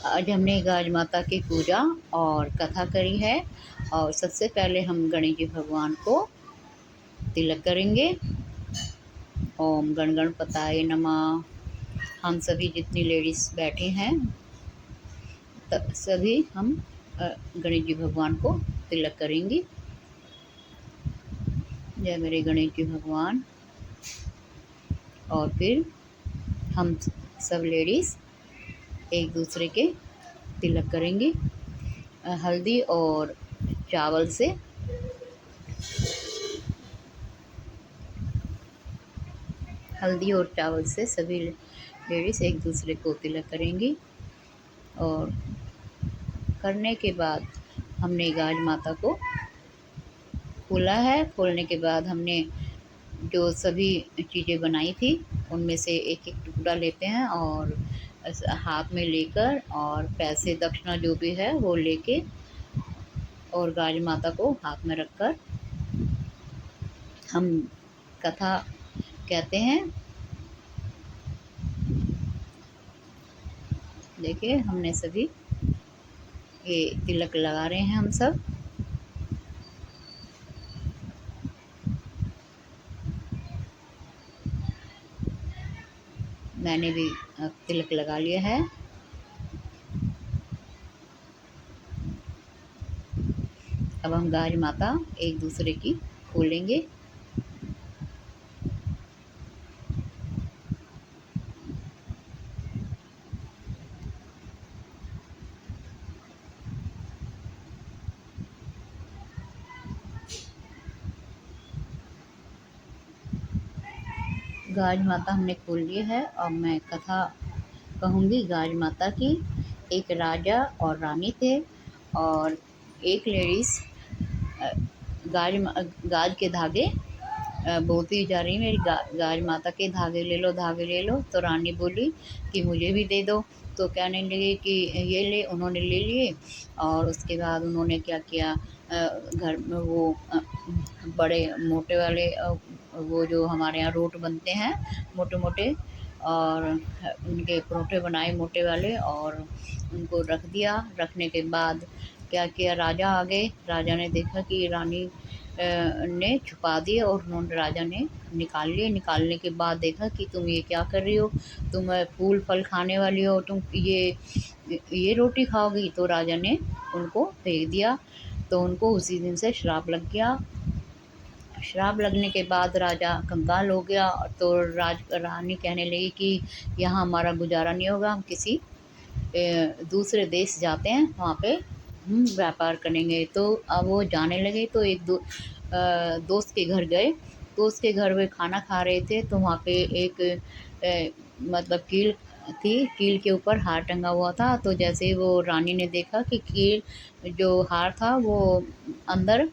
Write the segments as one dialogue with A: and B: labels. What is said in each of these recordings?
A: आज हमने गाज माता की पूजा और कथा करी है। और सबसे पहले हम गणेश जी भगवान को तिलक करेंगे। ओम गण गणपताय नमः। हम सभी जितनी लेडीज़ बैठे हैं सभी हम गणेश जी भगवान को तिलक करेंगी। जय मेरे गणेश जी भगवान। और फिर हम सब लेडीज़ एक दूसरे के तिलक करेंगी हल्दी और चावल से। हल्दी और चावल से सभी लेडीज़ एक दूसरे को तिलक करेंगी। और करने के बाद हमने गाज माता को खोला है। खोलने के बाद हमने जो सभी चीज़ें बनाई थी उनमें से एक एक टुकड़ा लेते हैं और हाथ में लेकर और पैसे दक्षिणा जो भी है वो लेके और गाज माता को हाथ में रखकर हम कथा कहते हैं। देखिए हमने सभी ये तिलक लगा रहे हैं हम सब। मैंने भी तिलक लगा लिया है। अब हम गाज माता एक दूसरे की खोलेंगे। गाज माता हमने खोल ली है और मैं कथा कहूँगी गाज माता की। एक राजा और रानी थे और एक लेडीज़ गाज के धागे बोलती जा रही मेरी गाज माता के धागे ले लो, धागे ले लो। तो रानी बोली कि मुझे भी दे दो। तो कहने लगे कि ये ले। उन्होंने ले लिए और उसके बाद उन्होंने क्या किया, घर में वो बड़े मोटे वाले वो जो हमारे यहाँ रोट बनते हैं मोटे मोटे, और उनके परोठे बनाए मोटे वाले और उनको रख दिया। रखने के बाद क्या किया, राजा आ गए। राजा ने देखा कि रानी ने छुपा दिए और उन्होंने राजा ने निकाल लिए। निकालने के बाद देखा कि तुम ये क्या कर रही हो, तुम फूल फल खाने वाली हो, तुम ये रोटी खाओगी। तो राजा ने उनको फेंक दिया। तो उनको उसी दिन से श्राप लग गया। श्राप लगने के बाद राजा कंगाल हो गया। तो रानी कहने लगी कि यहाँ हमारा गुजारा नहीं होगा, हम किसी दूसरे देश जाते हैं, वहाँ पे हम व्यापार करेंगे। तो अब वो जाने लगे तो एक दोस्त के घर गए। दोस्त के घर वे खाना खा रहे थे तो वहाँ पे एक मतलब कील थी। कील के ऊपर हार टंगा हुआ था। तो जैसे ही वो रानी ने देखा कि कील जो हार था वो अंदर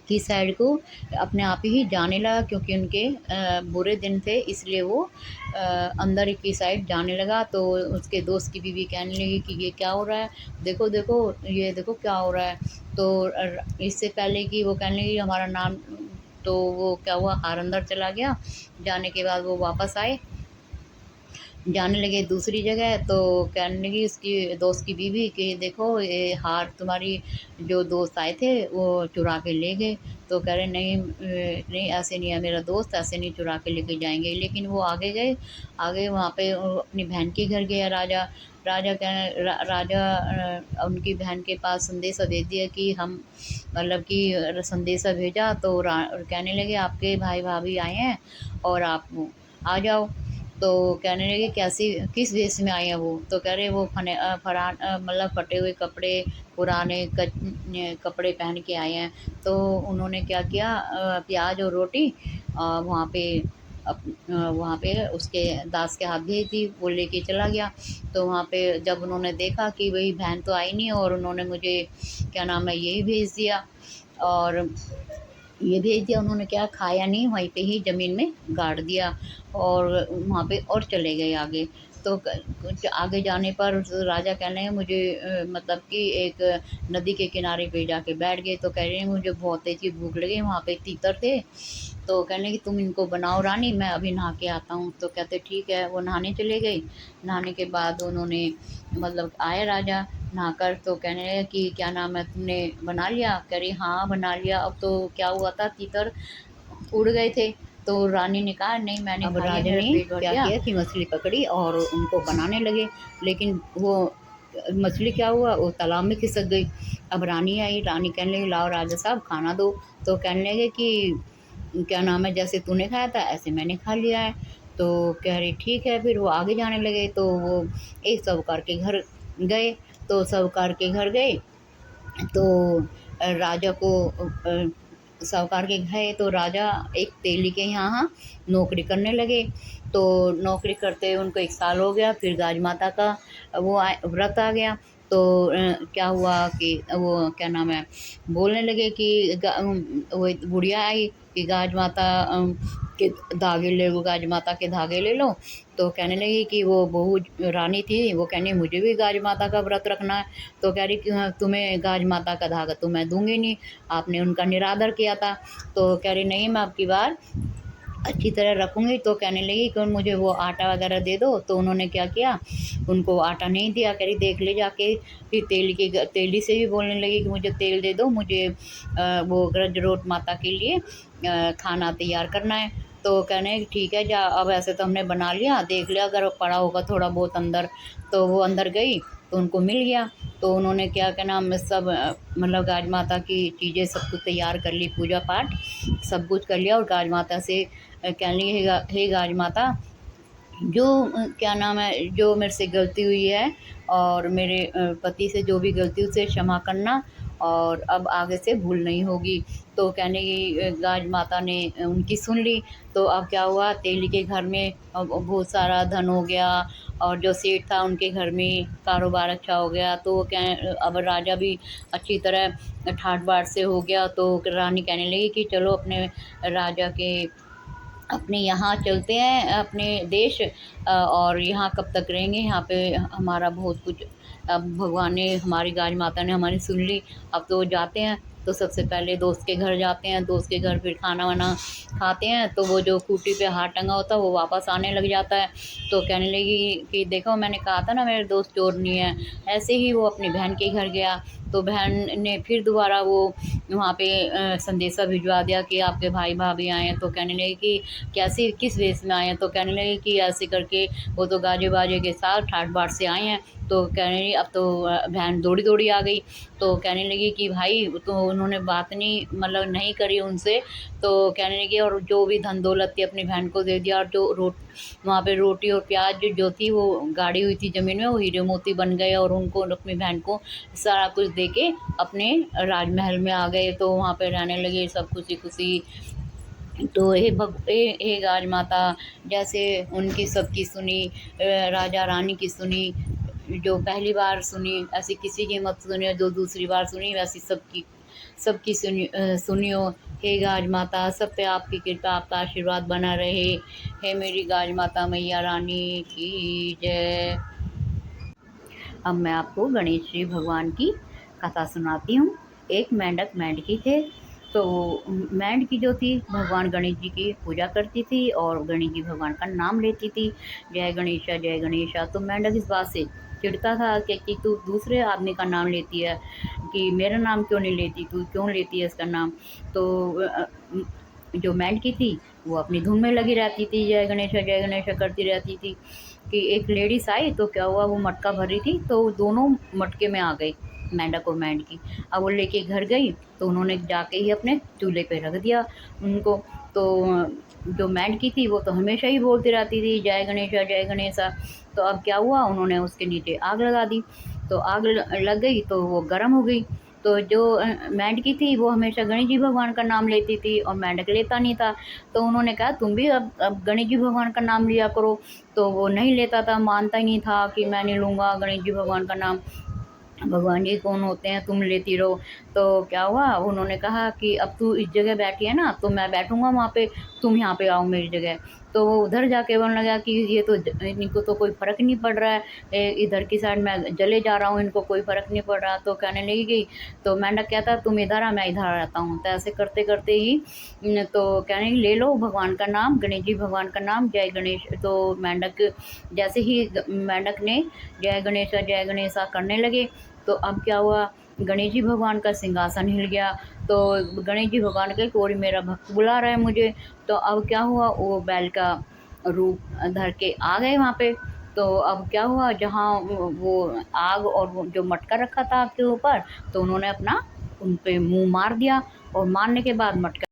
A: की साइड को अपने आप ही जाने लगा, क्योंकि उनके बुरे दिन थे इसलिए वो अंदर की साइड जाने लगा। तो उसके दोस्त की बीवी कहने लगी कि ये क्या हो रहा है, देखो देखो ये देखो क्या हो रहा है। तो इससे पहले कि वो कहने लगी हमारा नाम, तो वो क्या हुआ, हार अंदर चला गया। जाने के बाद वो वापस आए, जाने लगे दूसरी जगह। तो कहने लगी उसकी दोस्त की बीवी कि देखो ये हार तुम्हारी जो दोस्त आए थे वो चुरा के ले गए। तो कह रहे नहीं नहीं ऐसे नहीं है, मेरा दोस्त ऐसे नहीं चुरा के लेके जाएंगे। लेकिन वो आगे गए। आगे वहाँ पे वो अपनी बहन के घर गया राजा। राजा उनकी बहन के पास संदेशा भेज दिया कि हम मतलब कि संदेशा भेजा। तो कहने लगे आपके भाई भाभी आए हैं और आप आ जाओ। तो कहने लगे कैसी किस वेश में आए हैं वो। तो कह रहे वो मतलब फटे हुए कपड़े, पुराने कपड़े पहन के आए हैं। तो उन्होंने क्या किया, प्याज और रोटी वहाँ पे वहाँ पे उसके दास के हाथ भेज दी। वो लेके चला गया। तो वहाँ पे जब उन्होंने देखा कि वही बहन तो आई नहीं और उन्होंने मुझे क्या नाम है यही भेज दिया, और ये भेज दिया। उन्होंने क्या खाया नहीं, वहीं पे ही ज़मीन में गाड़ दिया और वहाँ पे और चले गए आगे। तो कुछ आगे जाने पर उस राजा कहने लगे मुझे मतलब कि एक नदी के किनारे पे जाके बैठ गए। तो कह रहे हैं मुझे बहुत तेज़ की भूख लगी, वहाँ पे तीतर थे। तो कहने लगी तुम इनको बनाओ रानी, मैं अभी नहा के आता हूँ। तो कहते ठीक है, वो नहाने चले गई। नहाने के बाद उन्होंने मतलब आए राजा नहाकर, तो कहने लगे कि क्या नाम है, तुमने बना लिया? कह रही हाँ बना लिया। अब तो क्या हुआ था, तीतर उड़ गए थे। तो रानी ने कहा नहीं मैंने अब राजा ने क्या किया कि मछली पकड़ी और उनको बनाने लगे, लेकिन वो मछली क्या हुआ, वो तालाब में खिसक गई। अब रानी आई, रानी कहने लगी लाओ राजा साहब खाना दो। तो कहने लगे कि क्या नाम है, जैसे तूने खाया था ऐसे मैंने खा लिया है। तो कह रही ठीक है। फिर वो आगे जाने लगे, तो वो एक साहूकार के घर गए। तो साहूकार के घर गए तो राजा को साहूकार के गए तो राजा एक तेली के यहाँ नौकरी करने लगे। तो नौकरी करते उनको 1 साल हो गया। फिर गाज माता का वो व्रत आ गया। तो क्या हुआ कि वो क्या नाम है, बोलने लगे कि वो बुढ़िया आई कि गाज माता के धागे ले लो, गाज माता के धागे ले लो। तो कहने लगी कि वो बहू रानी थी, वो कहनी मुझे भी गाज माता का व्रत रखना है। तो कह रही कि हाँ, तुम्हें गाज माता का धागा तो मैं दूंगी नहीं, आपने उनका निरादर किया था। तो कह रही नहीं मैं अब की बार अच्छी तरह रखूँगी। तो कहने लगी कि मुझे वो आटा वगैरह दे दो। तो उन्होंने क्या किया, उनको आटा नहीं दिया। कह रही देख ले जाके। फिर तेली से भी बोलने लगी कि मुझे तेल दे दो, मुझे वो गजरोट माता के लिए खाना तैयार करना है। तो कहने ठीक है जा, अब ऐसे तो हमने बना लिया, देख लिया अगर पड़ा होगा थोड़ा बहुत अंदर। तो वो अंदर गई तो उनको मिल गया। तो उन्होंने क्या क्या नाम सब मतलब गाज माता की चीज़ें सब कुछ तैयार कर ली, पूजा पाठ सब कुछ कर लिया। और गाज माता से कहने लगी हे गाज माता, जो क्या नाम है, जो मेरे से गलती हुई है और मेरे पति से जो भी गलती उसे क्षमा करना, और अब आगे से भूल नहीं होगी। तो कहने की गाज माता ने उनकी सुन ली। तो अब क्या हुआ, तेली के घर में अब बहुत सारा धन हो गया, और जो सेठ था उनके घर में कारोबार अच्छा हो गया। तो वो क्या, अब राजा भी अच्छी तरह ठाट बाट से हो गया। तो रानी कहने लगी कि चलो अपने राजा के अपने यहाँ चलते हैं, अपने देश और यहाँ कब तक रहेंगे, यहाँ पे हमारा बहुत कुछ अब भगवान ने, हमारी गाज माता ने हमारी सुन ली। अब तो जाते हैं। तो सबसे पहले दोस्त के घर जाते हैं, दोस्त के घर फिर खाना वाना खाते हैं। तो वो जो खूंटी पे हाथ टंगा होता है वो वापस आने लग जाता है। तो कहने लगी कि देखो मैंने कहा था ना मेरे दोस्त चोर नहीं है। ऐसे ही वो अपनी बहन के घर गया। तो बहन ने फिर दोबारा वो वहाँ पे संदेशा भिजवा दिया कि आपके भाई भाभी आए हैं। तो कहने लगे कि कैसे, किस वेश में आए हैं? तो कहने लगे कि ऐसे करके वो तो गाजे बाजे के साथ ठाट बाट से आए हैं। तो कहने लगी, अब तो बहन दौड़ी दौड़ी आ गई। तो कहने लगी कि भाई तो उन्होंने बात नहीं मतलब नहीं करी उनसे। तो कहने लगी और जो भी धन दौलत थी अपनी बहन को दे दिया, और जो वहाँ पे रोटी और प्याज जो थी वो गाड़ी हुई थी ज़मीन में, वो हीरे मोती बन गए, और उनको अपनी बहन को सारा कुछ दे के अपने राजमहल में आ गए। तो वहाँ पे रहने लगे सब खुशी खुशी। तो हे गाज माता, जैसे उनकी सबकी सुनी, राजा रानी की सुनी, जो पहली बार सुनी ऐसी किसी की मत सुनियो, जो दूसरी बार सुनी वैसी सबकी सबकी सुनियो। हे गाज माता, सब पे आपकी कृपा आपका आशीर्वाद बना रहे। हे मेरी गाज माता मैया रानी की जय। अब मैं आपको गणेश जी भगवान की कथा सुनाती हूँ। एक मेंढक मेंढकी थे। तो मेंढकी जो थी भगवान गणेश जी की पूजा करती थी और गणेश जी भगवान का नाम लेती थी, जय गणेशा जय गणेशा। तो मेंढक इस बात से चिढ़ता था कि तू दूसरे आदमी का नाम लेती है, कि मेरा नाम क्यों नहीं लेती, तू क्यों लेती है इसका नाम। तो जो मेंढकी थी वो अपनी धुन में लगी रहती थी, जय गणेशा करती रहती थी। कि एक लेडीज आई तो क्या हुआ, वो मटका भर रही थी तो दोनों मटके में आ गई, मेंढक और मेंढकी। अब वो लेके घर गई तो उन्होंने जाके ही अपने चूल्हे पे रख दिया उनको। तो जो मेंढकी थी वो तो हमेशा ही बोलती रहती थी जय गणेशा जय गणेशा। तो अब क्या हुआ, उन्होंने उसके नीचे आग लगा दी। तो आग लग गई तो वो गर्म हो गई। तो जो मेंढकी थी वो हमेशा गणेश जी भगवान का नाम लेती थी और मेंढक लेता नहीं था। तो उन्होंने कहा तुम भी अब गणेश जी भगवान का नाम लिया करो। तो वो नहीं लेता था, मानता ही नहीं था कि मैं नहीं लूँगा गणेश जी भगवान का नाम, भगवान जी कौन होते हैं, तुम लेती रहो। तो क्या हुआ, उन्होंने कहा कि अब तू इस जगह बैठी है ना तो मैं बैठूंगा वहाँ पे, तुम यहाँ पे आओ मेरी जगह। तो वो उधर जाके बोलने लगा कि ये तो इनको तो कोई फ़र्क नहीं पड़ रहा है, इधर की साइड मैं जले जा रहा हूँ, इनको कोई फ़र्क नहीं पड़ रहा। तो कहने लगी कि तो मेंढक कहता तुम इधर आ, मैं इधर आता हूँ। तो ऐसे करते करते ही तो कहने लगी ले लो भगवान का नाम, गणेश जी भगवान का नाम, जय गणेश। तो मेंढक जैसे ही मेंढक ने जय गणेशा करने लगे, तो अब क्या हुआ, गणेश जी भगवान का सिंहासन हिल गया। तो गणेश जी भगवान कहे कोई मेरा भक्त बुला रहा है मुझे। तो अब क्या हुआ, वो बैल का रूप धर के आ गए वहाँ पे। तो अब क्या हुआ, जहाँ वो आग और वो जो मटका रखा था आग के ऊपर, तो उन्होंने अपना उन पे मुँह मार दिया, और मारने के बाद मटका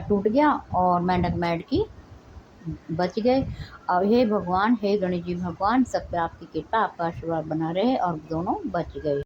A: टूट गया और मेंढक की बच गए। अब हे भगवान, हे गणेश जी भगवान, सब पे आपकी कृपा, आपका आशीर्वाद बना रहे, और दोनों बच गए।